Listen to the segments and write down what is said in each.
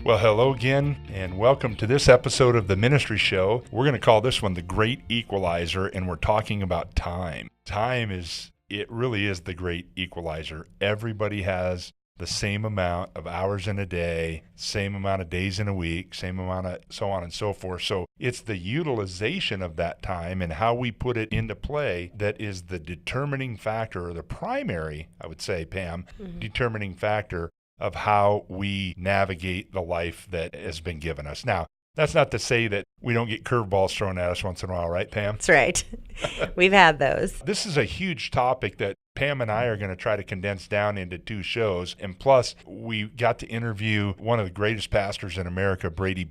Well, hello again, and welcome to this episode of the Ministry Show. We're going to call this one The Great Equalizer, and we're talking about time. It really is the great equalizer. Everybody has the same amount of hours in a day, same amount of days in a week, same amount of so on and so forth. So it's the utilization of that time and how we put it into play that is the determining factor, or the primary, I would say, Pam, determining factor of how we navigate the life that has been given us. Now, that's not to say that we don't get curveballs thrown at us once in a while, right, Pam? That's right. We've had those. This is a huge topic that Pam and I are going to try to condense down into 2 shows. And plus, we got to interview one of the greatest pastors in America, Brady,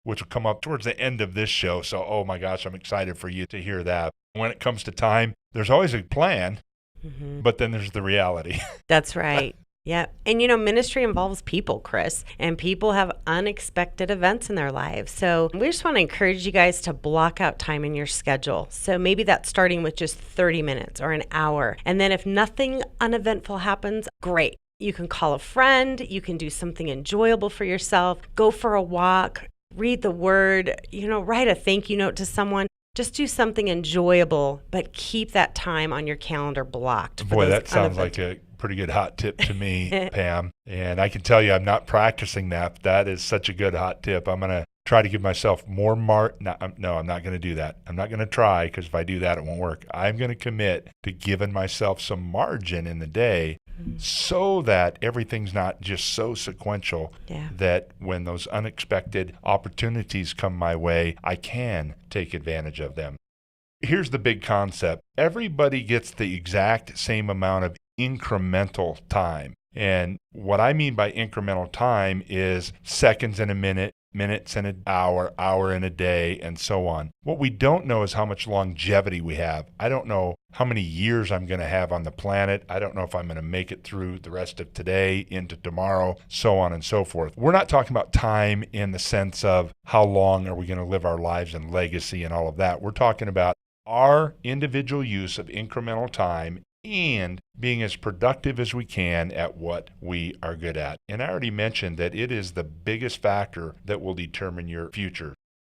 which will come up towards the end of this show. So, oh my gosh, I'm excited for you to hear that. When it comes to time, there's always a plan, but then there's the reality. That's right. Yeah. And ministry involves people, Chris, and people have unexpected events in their lives. So we just want to encourage you guys to block out time in your schedule. So maybe that's starting with just 30 minutes or an hour. And then if nothing uneventful happens, great. You can call a friend. You can do something enjoyable for yourself. Go for a walk, read the word, write a thank you note to someone. Just do something enjoyable, but keep that time on your calendar blocked. Boy, that sounds like a pretty good hot tip to me, Pam. And I can tell you I'm not practicing that. But that is such a good hot tip. I'm going to try to give myself more No, I'm not going to do that. I'm not going to try, because if I do that, it won't work. I'm going to commit to giving myself some margin in the day so that everything's not just so sequential that when those unexpected opportunities come my way, I can take advantage of them. Here's the big concept. Everybody gets the exact same amount of incremental time. And what I mean by incremental time is seconds in a minute, minutes in an hour, hour in a day, and so on. What we don't know is how much longevity we have. I don't know how many years I'm going to have on the planet. I don't know if I'm going to make it through the rest of today into tomorrow, so on and so forth. We're not talking about time in the sense of how long are we going to live our lives and legacy and all of that. We're talking about our individual use of incremental time and being as productive as we can at what we are good at. And I already mentioned that it is the biggest factor that will determine your future.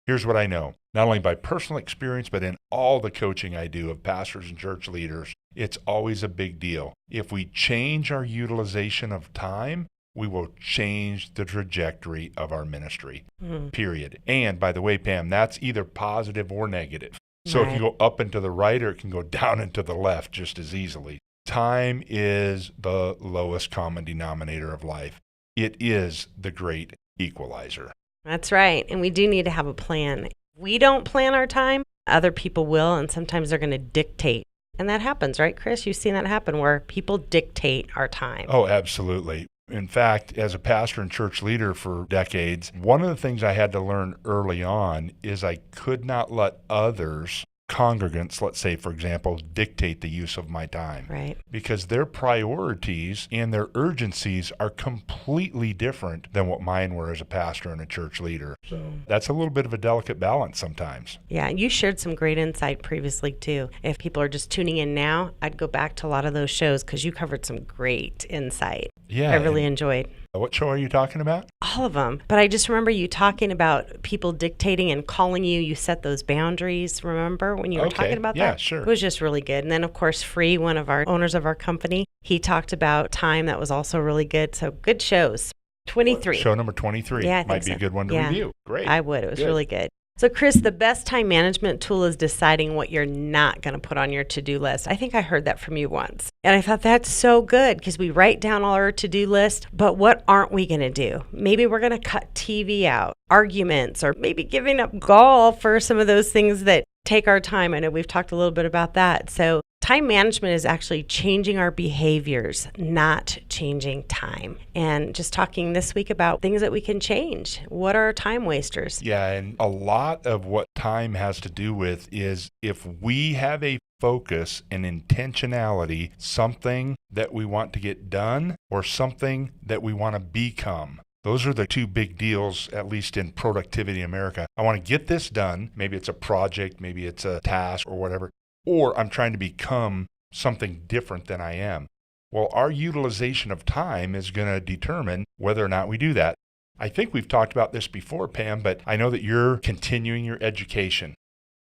Here's what I know, not only by personal experience, but in all the coaching I do of pastors and church leaders, it's always a big deal. If we change our utilization of time, we will change the trajectory of our ministry, period. And by the way, Pam, that's either positive or negative. So it can go up and to the right, or it can go down and to the left just as easily. Time is the lowest common denominator of life. It is the great equalizer. That's right. And we do need to have a plan. If we don't plan our time, other people will, and sometimes they're going to dictate. And that happens, right, Chris? You've seen that happen where people dictate our time. Oh, absolutely. In fact, as a pastor and church leader for decades, one of the things I had to learn early on is I could not let others, congregants, let's say, for example, dictate the use of my time. Right. Because their priorities and their urgencies are completely different than what mine were as a pastor and a church leader. So that's a little bit of a delicate balance sometimes. Yeah, you shared some great insight previously, too. If people are just tuning in now, I'd go back to a lot of those shows because you covered some great insight. Yeah. I really enjoyed. What show are you talking about? All of them. But I just remember you talking about people dictating and calling you. You set those boundaries, remember, when you were talking about that? Yeah, sure. It was just really good. And then, of course, Free, one of our owners of our company, he talked about time. That was also really good. So good shows. 23. Show number 23. Yeah, might be a good one to review. Great. I would. It was really good. So, Chris, the best time management tool is deciding what you're not going to put on your to-do list. I think I heard that from you once. And I thought that's so good because we write down all our to-do list, but what aren't we going to do? Maybe we're going to cut TV out, arguments, or maybe giving up golf or some of those things that take our time. I know we've talked a little bit about that. So time management is actually changing our behaviors, not changing time. And just talking this week about things that we can change. What are time wasters? Yeah, and a lot of what time has to do with is if we have a focus and intentionality, something that we want to get done or something that we want to become. Those are the two big deals, at least in productivity in America. I want to get this done. Maybe it's a project, maybe it's a task or whatever. Or I'm trying to become something different than I am. Well, our utilization of time is going to determine whether or not we do that. I think we've talked about this before, Pam, but I know that you're continuing your education.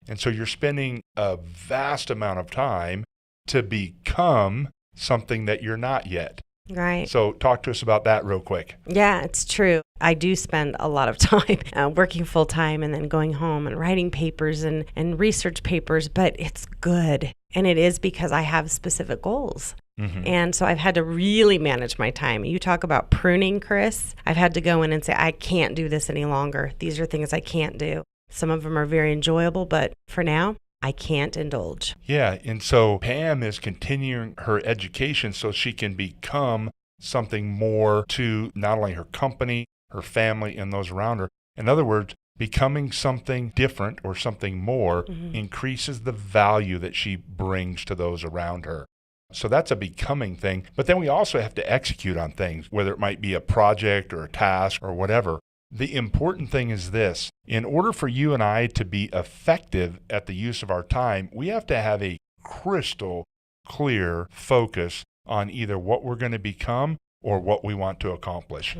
And so you're spending a vast amount of time to become something that you're not yet. Right. So talk to us about that real quick. Yeah, it's true. I do spend a lot of time working full time and then going home and writing papers and research papers, but it's good. And it is because I have specific goals. Mm-hmm. And so I've had to really manage my time. You talk about pruning, Chris. I've had to go in and say, I can't do this any longer. These are things I can't do. Some of them are very enjoyable, but for now, I can't indulge. Yeah, and so Pam is continuing her education so she can become something more to not only her company, her family, and those around her. In other words, becoming something different or something more increases the value that she brings to those around her. So that's a becoming thing. But then we also have to execute on things, whether it might be a project or a task or whatever. The important thing is this: in order for you and I to be effective at the use of our time, we have to have a crystal clear focus on either what we're going to become or what we want to accomplish.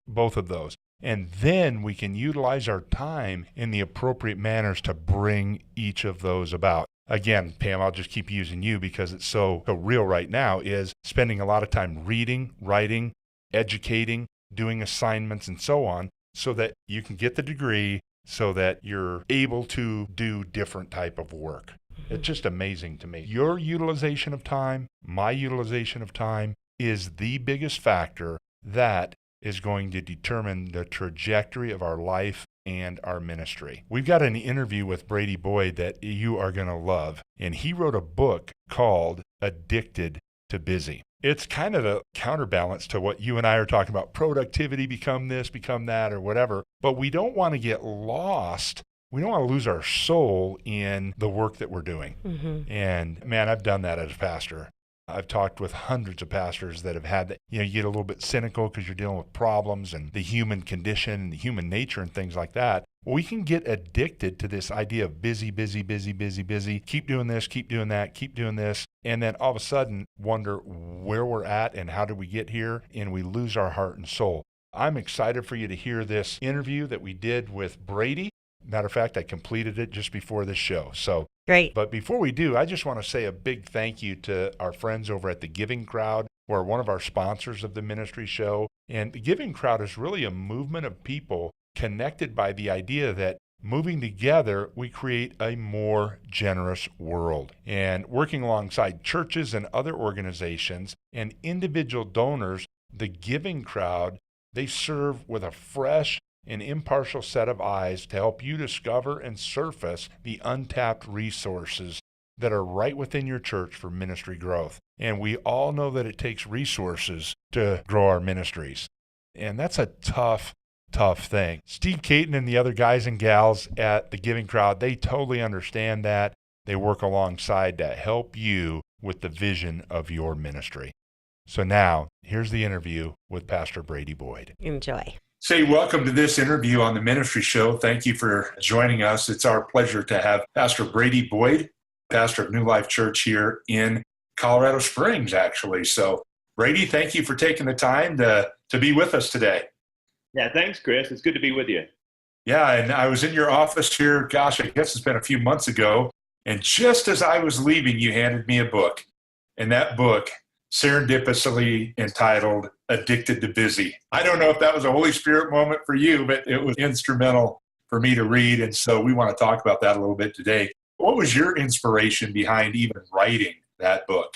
Both of those. And then we can utilize our time in the appropriate manners to bring each of those about. Again, Pam, I'll just keep using you because it's so real right now, is spending a lot of time reading, writing, educating, doing assignments, and so on, so that you can get the degree, so that you're able to do different type of work. It's just amazing to me. Your utilization of time, my utilization of time, is the biggest factor that is going to determine the trajectory of our life and our ministry. We've got an interview with Brady Boyd that you are going to love, and he wrote a book called Addicted to Busy. It's kind of a counterbalance to what you and I are talking about, productivity, become this, become that, or whatever. But we don't want to get lost. We don't want to lose our soul in the work that we're doing. And man, I've done that as a pastor. I've talked with hundreds of pastors that have had that. You get a little bit cynical because you're dealing with problems and the human condition and the human nature and things like that. Well, we can get addicted to this idea of busy, busy, busy, busy, busy. Keep doing this, keep doing that, keep doing this. And then all of a sudden wonder where we're at and how did we get here? And we lose our heart and soul. I'm excited for you to hear this interview that we did with Brady. Matter of fact, I completed it just before this show. So great. But before we do, I just want to say a big thank you to our friends over at the Giving Crowd, who are one of our sponsors of the ministry show. And the Giving Crowd is really a movement of people connected by the idea that moving together, we create a more generous world. And working alongside churches and other organizations and individual donors, the Giving Crowd, they serve with a fresh and impartial set of eyes to help you discover and surface the untapped resources that are right within your church for ministry growth. And we all know that it takes resources to grow our ministries. And that's a tough thing. Steve Caton and the other guys and gals at the Giving Crowd, they totally understand that. They work alongside to help you with the vision of your ministry. So now, here's the interview with Pastor Brady Boyd. Enjoy. Say welcome to this interview on the Ministry Show. Thank you for joining us. It's our pleasure to have Pastor Brady Boyd, pastor of New Life Church here in Colorado Springs, actually. So, Brady, thank you for taking the time to be with us today. Yeah, thanks, Chris. It's good to be with you. Yeah, and I was in your office here, gosh, I guess it's been a few months ago, and just as I was leaving, you handed me a book. And that book, serendipitously entitled Addicted to Busy. I don't know if that was a Holy Spirit moment for you, but it was instrumental for me to read. And so we want to talk about that a little bit today. What was your inspiration behind even writing that book?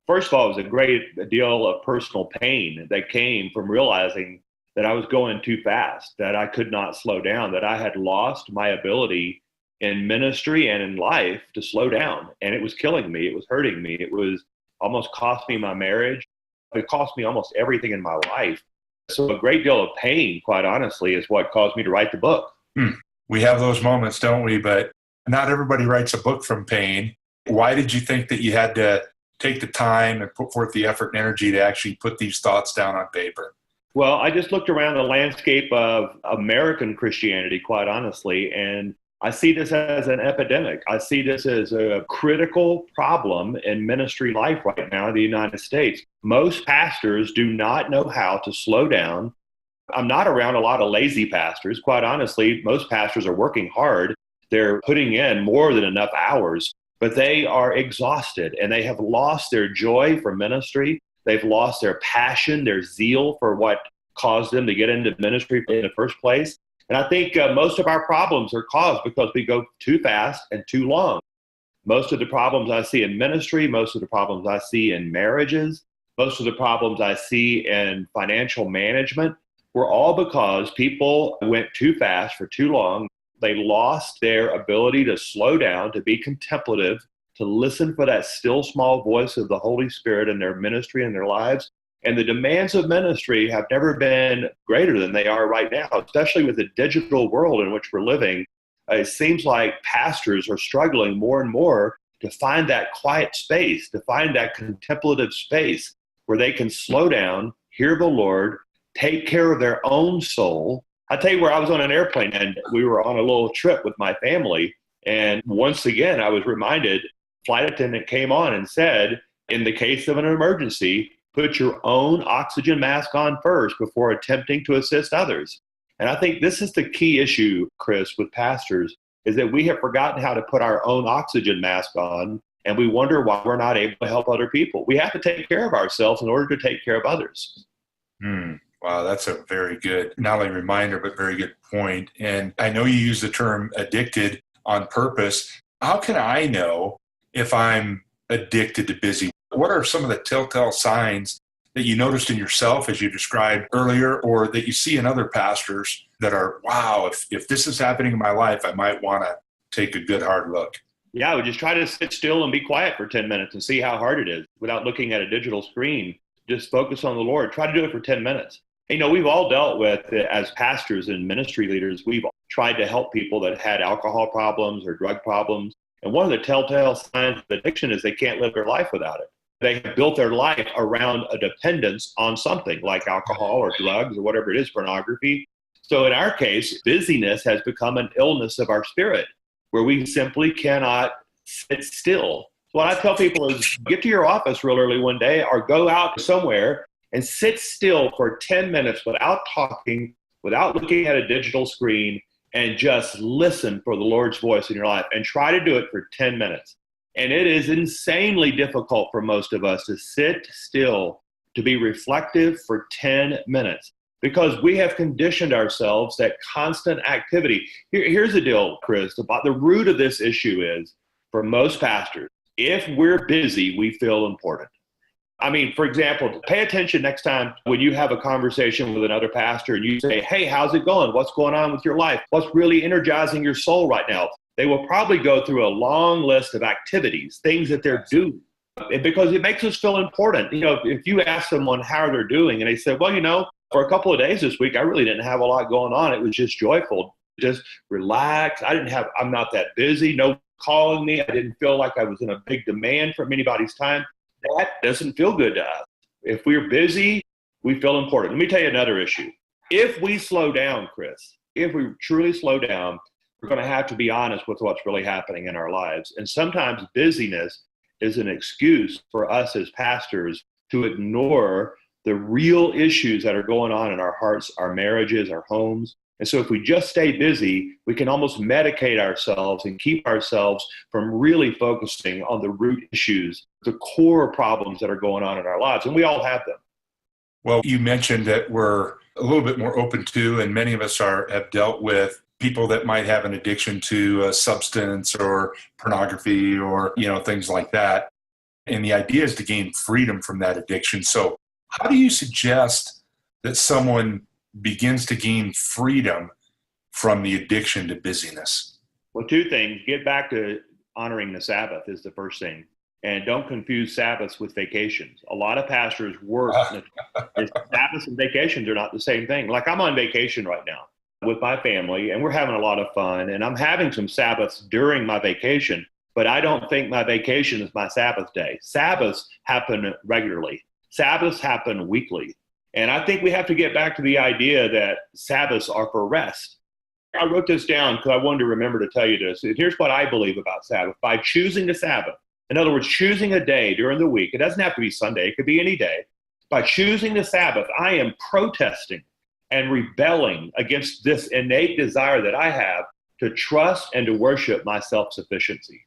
First of all, it was a great deal of personal pain that came from realizing that I was going too fast, that I could not slow down, that I had lost my ability in ministry and in life to slow down. And it was killing me. It was hurting me. It was almost cost me my marriage. It cost me almost everything in my life. So a great deal of pain, quite honestly, is what caused me to write the book. We have those moments, don't we? But not everybody writes a book from pain. Why did you think that you had to take the time and put forth the effort and energy to actually put these thoughts down on paper? Well, I just looked around the landscape of American Christianity, quite honestly, and I see this as an epidemic. I see this as a critical problem in ministry life right now in the United States. Most pastors do not know how to slow down I'm not around a lot of lazy pastors. Quite honestly, most pastors are working hard. They're putting in more than enough hours, but they are exhausted and they have lost their joy for ministry. They've lost their passion, their zeal for what caused them to get into ministry in the first place. And I think most of our problems are caused because we go too fast and too long. Most of the problems I see in ministry, most of the problems I see in marriages, most of the problems I see in financial management were all because people went too fast for too long. They lost their ability to slow down, to be contemplative, to listen for that still small voice of the Holy Spirit in their ministry and their lives. And the demands of ministry have never been greater than they are right now, especially with the digital world in which we're living. It seems like pastors are struggling more and more to find that quiet space, to find that contemplative space where they can slow down, hear the Lord, take care of their own soul. I tell you where I was on an airplane and we were on a little trip with my family. And once again, I was reminded, flight attendant came on and said, in the case of an emergency, put your own oxygen mask on first before attempting to assist others. And I think this is the key issue, Chris, with pastors, is that we have forgotten how to put our own oxygen mask on, and we wonder why we're not able to help other people. We have to take care of ourselves in order to take care of others. Wow, that's a very good, not only reminder, but very good point. And I know you use the term addicted on purpose. How can I know if I'm addicted to busy? What are some of the telltale signs that you noticed in yourself, as you described earlier, or that you see in other pastors that are, wow, if this is happening in my life, I might want to take a good hard look? Yeah, I would just try to sit still and be quiet for 10 minutes and see how hard it is without looking at a digital screen. Just focus on the Lord. Try to do it for 10 minutes. You know, we've all dealt with, as pastors and ministry leaders, we've tried to help people that had alcohol problems or drug problems. And one of the telltale signs of addiction is they can't live their life without it. They have built their life around a dependence on something like alcohol or drugs or whatever it is, pornography. So in our case, busyness has become an illness of our spirit where we simply cannot sit still. So what I tell people is get to your office real early one day or go out somewhere and sit still for 10 minutes without talking, without looking at a digital screen, and just listen for the Lord's voice in your life and try to do it for 10 minutes. And it is insanely difficult for most of us to sit still, to be reflective for 10 minutes because we have conditioned ourselves that constant activity. Here's the deal, Chris, about the root of this issue is for most pastors, if we're busy, we feel important. I mean, for example, pay attention next time when you have a conversation with another pastor and you say, hey, how's it going? What's going on with your life? What's really energizing your soul right now? They will probably go through a long list of activities, things that they're doing, because it makes us feel important. You know, if you ask someone how they're doing and they say, well, you know, for a couple of days this week, I really didn't have a lot going on. It was just joyful, just relax. I'm not that busy. No calling me. I didn't feel like I was in a big demand from anybody's time. That doesn't feel good to us. If we're busy, we feel important. Let me tell you another issue. If we slow down, Chris, if we truly slow down, we're going to have to be honest with what's really happening in our lives. And sometimes busyness is an excuse for us as pastors to ignore the real issues that are going on in our hearts, our marriages, our homes. And so if we just stay busy, we can almost medicate ourselves and keep ourselves from really focusing on the root issues, the core problems that are going on in our lives. And we all have them. Well, you mentioned that we're a little bit more open to, and many of us have dealt with people that might have an addiction to a substance or pornography or, things like that. And the idea is to gain freedom from that addiction. So how do you suggest that someone begins to gain freedom from the addiction to busyness? Well, two things. Get back to honoring the Sabbath is the first thing. And don't confuse Sabbaths with vacations. A lot of pastors work. Sabbaths and vacations are not the same thing. Like I'm on vacation right now with my family, and we're having a lot of fun. And I'm having some Sabbaths during my vacation, but I don't think my vacation is my Sabbath day. Sabbaths happen regularly. Sabbaths happen weekly. And I think we have to get back to the idea that Sabbaths are for rest. I wrote this down because I wanted to remember to tell you this. Here's what I believe about Sabbath. By choosing the Sabbath, in other words, choosing a day during the week, it doesn't have to be Sunday, it could be any day. By choosing the Sabbath, I am protesting and rebelling against this innate desire that I have to trust and to worship my self-sufficiency.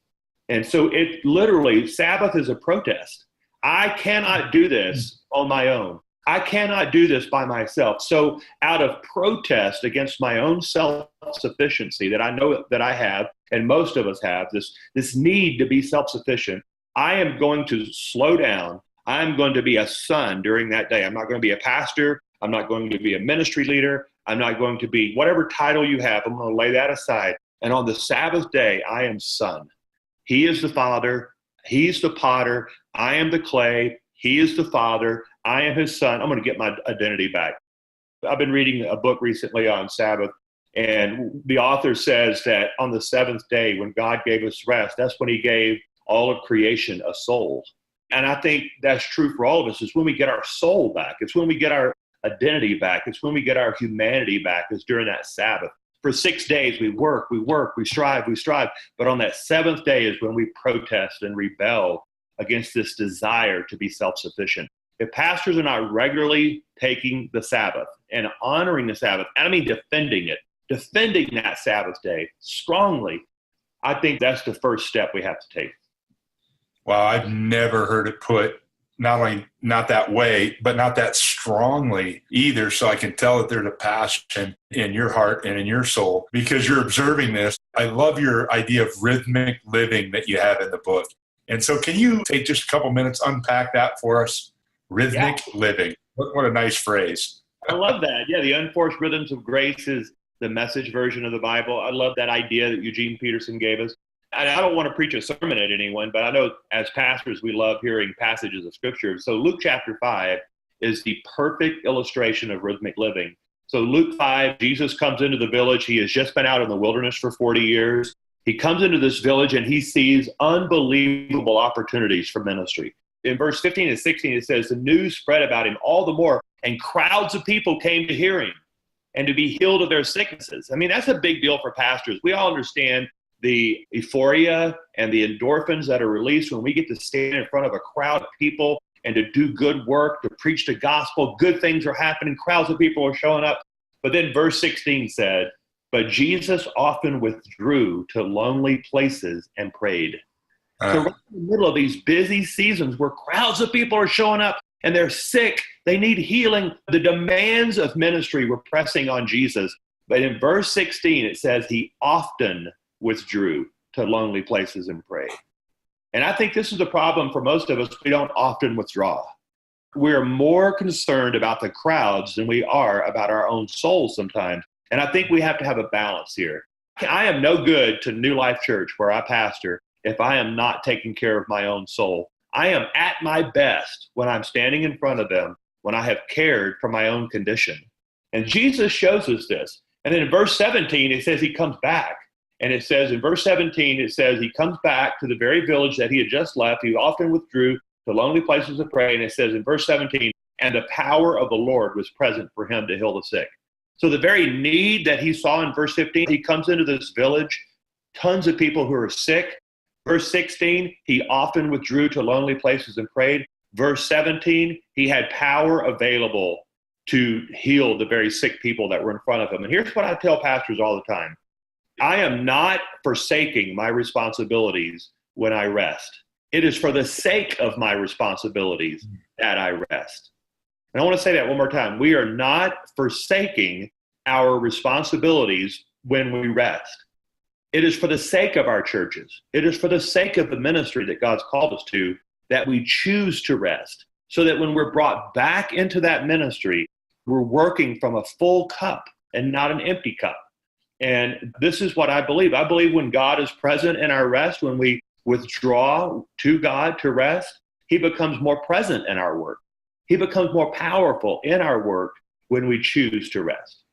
And so it literally, Sabbath is a protest. I cannot do this on my own. I cannot do this by myself. So out of protest against my own self-sufficiency that I know that I have, and most of us have, this need to be self-sufficient, I am going to slow down. I'm going to be a son during that day. I'm not going to be a pastor. I'm not going to be a ministry leader. I'm not going to be whatever title you have. I'm going to lay that aside. And on the Sabbath day, I am son. He is the father. He's the potter. I am the clay. He is the father. I am his son. I'm going to get my identity back. I've been reading a book recently on Sabbath, and the author says that on the seventh day, when God gave us rest, that's when he gave all of creation a soul. And I think that's true for all of us. It's when we get our soul back. It's when we get our identity back. It's when we get our humanity back. It's during that Sabbath. For 6 days, we work, we strive. But on that seventh day is when we protest and rebel against this desire to be self-sufficient. If pastors are not regularly taking the Sabbath and honoring the Sabbath, and I mean defending that Sabbath day strongly, I think that's the first step we have to take. Wow, I've never heard it put not only not that way, but not that strongly either. So I can tell that there's a passion in your heart and in your soul because you're observing this. I love your idea of rhythmic living that you have in the book. And so can you take just a couple minutes, unpack that for us? Rhythmic living. What a nice phrase. I love that. Yeah, the unforced rhythms of grace is the Message version of the Bible. I love that idea that Eugene Peterson gave us. And I don't want to preach a sermon at anyone, but I know as pastors, we love hearing passages of Scripture. So Luke chapter 5 is the perfect illustration of rhythmic living. So Luke 5, Jesus comes into the village. He has just been out in the wilderness for 40 years. He comes into this village and he sees unbelievable opportunities for ministry. In verse 15 and 16, it says, the news spread about him all the more, and crowds of people came to hear him and to be healed of their sicknesses. I mean, that's a big deal for pastors. We all understand the euphoria and the endorphins that are released when we get to stand in front of a crowd of people and to do good work, to preach the gospel. Good things are happening. Crowds of people are showing up. But then verse 16 said, but Jesus often withdrew to lonely places and prayed. So right in the middle of these busy seasons where crowds of people are showing up and they're sick, they need healing, the demands of ministry were pressing on Jesus. But in verse 16, it says he often withdrew to lonely places and prayed. And I think this is the problem for most of us. We don't often withdraw. We're more concerned about the crowds than we are about our own souls sometimes. And I think we have to have a balance here. I am no good to New Life Church, where I pastor, if I am not taking care of my own soul. I am at my best when I'm standing in front of them, when I have cared for my own condition. And Jesus shows us this. And then in verse 17, it says he comes back. And it says in verse 17, it says he comes back to the very village that he had just left. He often withdrew to lonely places to pray. And it says in verse 17, and the power of the Lord was present for him to heal the sick. So the very need that he saw in verse 15, he comes into this village, tons of people who are sick. Verse 16, he often withdrew to lonely places and prayed. Verse 17, he had power available to heal the very sick people that were in front of him. And here's what I tell pastors all the time. I am not forsaking my responsibilities when I rest. It is for the sake of my responsibilities that I rest. And I want to say that one more time. We are not forsaking our responsibilities when we rest. It is for the sake of our churches. It is for the sake of the ministry that God's called us to that we choose to rest, so that when we're brought back into that ministry, we're working from a full cup and not an empty cup. And this is what I believe. I believe when God is present in our rest, when we withdraw to God to rest, he becomes more present in our work. He becomes more powerful in our work when we choose to rest.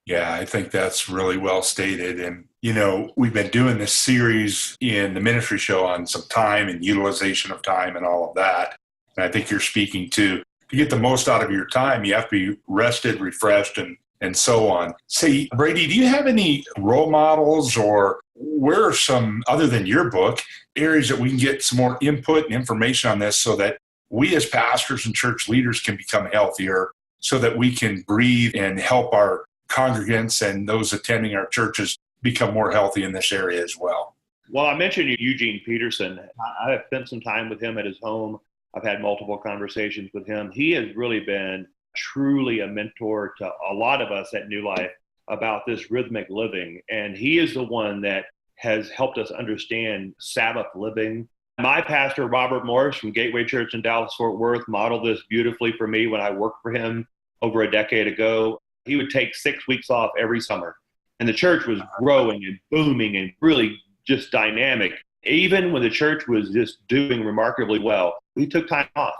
Yeah, I think that's really well stated. And, you know, we've been doing this series in the ministry show on some time and utilization of time and all of that. And I think you're speaking to get the most out of your time, you have to be rested, refreshed, and so on. Say, Brady, do you have any role models, or where are some, other than your book, areas that we can get some more input and information on this so that we as pastors and church leaders can become healthier so that we can breathe and help our congregants and those attending our churches become more healthy in this area as well? Well, I mentioned Eugene Peterson. I have spent some time with him at his home. I've had multiple conversations with him. He has really been truly a mentor to a lot of us at New Life about this rhythmic living. And he is the one that has helped us understand Sabbath living. My pastor, Robert Morris from Gateway Church in Dallas-Fort Worth, modeled this beautifully for me when I worked for him over a decade ago. He would take 6 weeks off every summer. And the church was growing and booming and really just dynamic. Even when the church was just doing remarkably well, he took time off.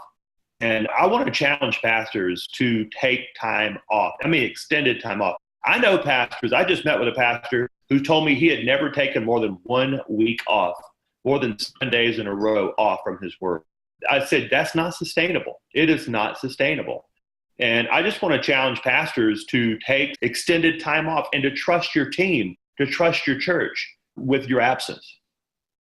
And I want to challenge pastors to take time off. I mean, extended time off. I know pastors. I just met with a pastor who told me he had never taken more than 1 week off, more than 7 days in a row off from his work. I said, that's not sustainable. It is not sustainable. And I just want to challenge pastors to take extended time off and to trust your team, to trust your church with your absence.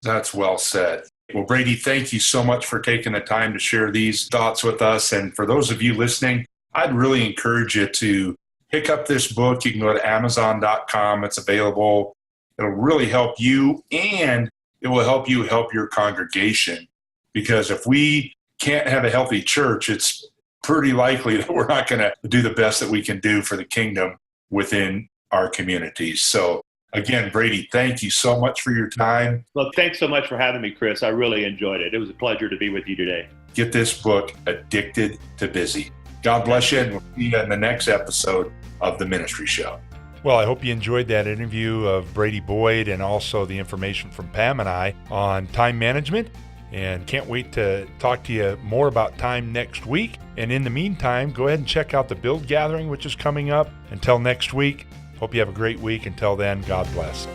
That's well said. Well, Brady, thank you so much for taking the time to share these thoughts with us. And for those of you listening, I'd really encourage you to pick up this book. You can go to Amazon.com. It's available. It'll really help you, and it will help you help your congregation. Because if we can't have a healthy church, it's pretty likely that we're not going to do the best that we can do for the kingdom within our communities. So again, Brady, thank you so much for your time. Well, thanks so much for having me, Chris. I really enjoyed it. It was a pleasure to be with you today. Get this book, Addicted to Busy. God bless you, and we'll see you in the next episode of The Ministry Show. Well, I hope you enjoyed that interview of Brady Boyd and also the information from Pam and I on time management. And can't wait to talk to you more about time next week. And in the meantime, go ahead and check out the Build Gathering, which is coming up. Until next week, hope you have a great week. Until then, God bless.